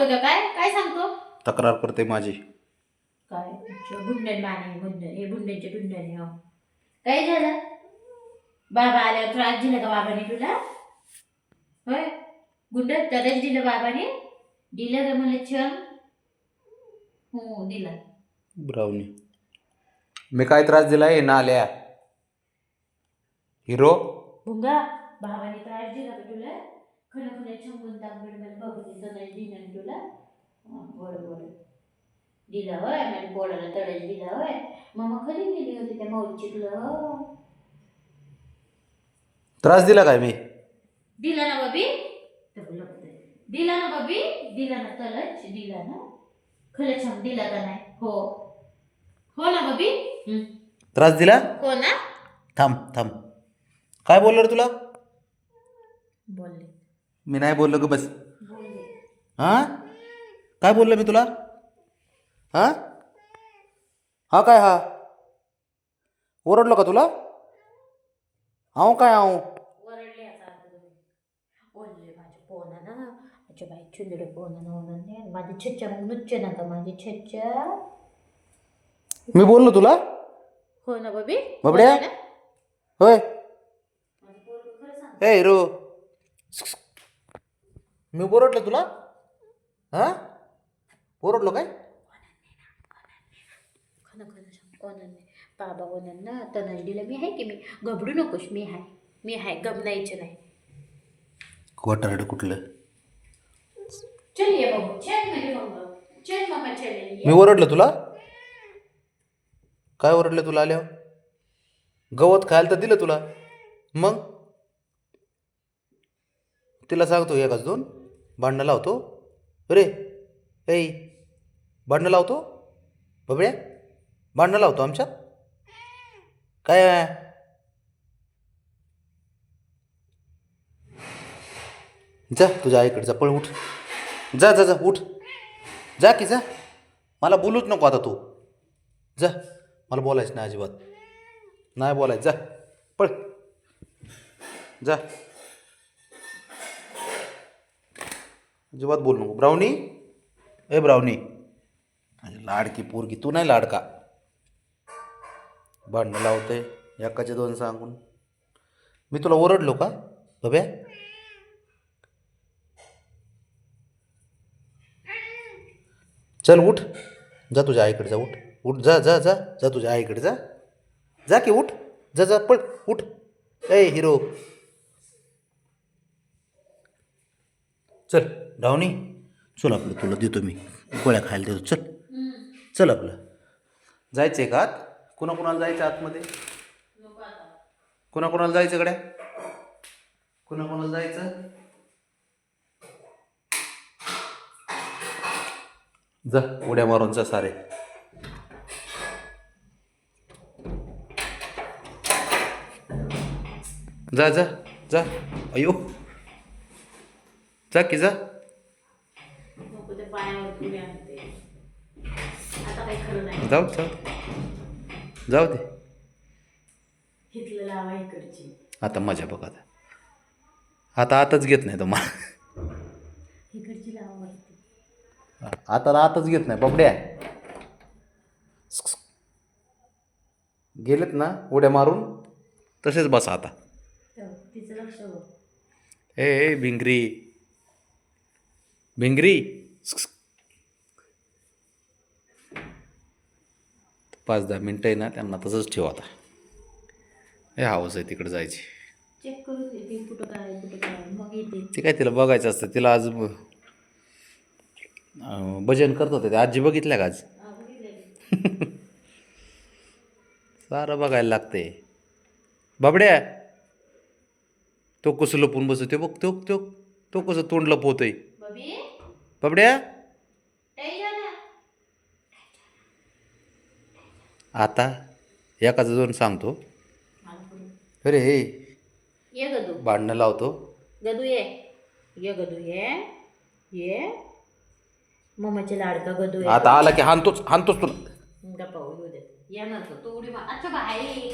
सांगतो तो काय काय सांगतो? तक्रार करते माझी. काय गुंडन माने गुंडन हे गुंडनचे गुंडन हो. काय झालं? बाबा आल्यावर त्रास दिला का बाबाने तुला? होय गुंड तरच दिलं बाबाने? दिलं का मला छम? हो दिला. ब्राउनी मी काय त्रास दिलाय नाल्या हिरो? भुंगा बाबाने त्रास दिला का तुला? खरं खरं छंगून तांबड मला बघून तळायला दिलं तुला? बरं बरं दिला होय माझ्या पोराला तळायला दिला होय. मग कधी गेली होती त्या माऊलीकडं? त्रास दिला काय मी? दिला ना बाबी? दिला ना बाबी? दिला ना तलच दिला ना? खरं छान दिला का नाही? हो हो ना बाबी? त्रास दिला? हो ना? थांब थांब काय बोललो रे तुला? बोलले मी नाही बोललो ग बस. बोलले हा काय बोललो मी तुला? हा हा काय हा ओरडलो का तुला? आहो काय आहो? ओरडले आता बोलले माझ्या पोनानं माझ्या बाई चुंदडे पोनानं ओरडले माझी छच्च्या मग नुच्चे ना का माझी छच्च्या? मी बोललो तुला? हो ना बाबी? बाबड्या होय ए हिरो मी ओरडलो तुला? हा ओरडलो काय? खन ओनन बाबा ओनन ना तनस दिलं मी आहे की मी घबरू नकोस मी आहे गमनायचं नाही. कोटारड कुठलं? चल ये बाबू चल मेरे मम्मा चल मम्मा चल ये. मी ओरडलो तुला? काय ओरडलं तुला आल्यावर? गवत खायला तर दिलं तुला मग तिला सांगतो एकाच दोन भांडणं लावतो अरे ऐ भांडणं लावतो बबड्या भांडणं लावतो आमच्यात काय जा तुझ्या आईकडे जा पळ उठ जा जा जा उठ जा की जा मला बोलूच नको आता तू जा मला बोलायचं नाही अजिबात नाही बोलायचं जा पळ जा अजिबात बोलू नको. ब्राउनी ए ब्राउनी माझी लाडकी पोरगी तू नाही लाडका भांडणं लावते एकाचे दोन सांगून. मी तुला ओरडलो का बब्या? चल उठ जा तुझ्या आईकडे जा उठ उठ जा जा जा जा तुझ्या आईकडे जा जा की उठ जा जा पळ उठ ए हिरो चल डावणी चल आपलं तुला देतो मी गोळ्या खायला देतो चल चल आपलं जायचं आहे का आत? कुणाकुणाला जायचं आतमध्ये? कुणाकुणाला जायचं गड्या? कुणाकुणाला जायचं? जा उड्या मारून जा सारे. जा जा जा अयो जा की जा. नको ते पायावर पुढे आणते आता काही खरं नाही. जाऊ जाऊ जाऊ दे हिथलं लावा इकडची आता मजा बघ आता आताच घेत नाही तुम्हाला इकडची लावा वरती. आता आताच घेत नाही बबड्या गेलेत ना उड्या मारून तसेच बसा आता. तिचं लक्ष बघ. ए भिंगरी भिंगरी 5-10 मिनटं आहे ना त्यांना तसंच ठेव आता. हे हाऊस आहे तिकडे जायची. चेक करू दे ती कुठं काय मग येते. ते काय तिला बघायचं असतं. तिला आज भजन करत होते ते आजी बघितल्या का आज? सारं बघायला लागते. बाबड्या तो कसं लपून बसते बघ तो तो तो कसं तोंड लपवतोय बाबड्या. आता एकाचं दोन सांगतो अरे हे ये गदू भांडणं लावतो. गदू ये गदू ये मम्माचे लाडका गदू आता आला की हाणतोच तुला. गप्पा येऊ दे येणार तो उडी अच्छा बाई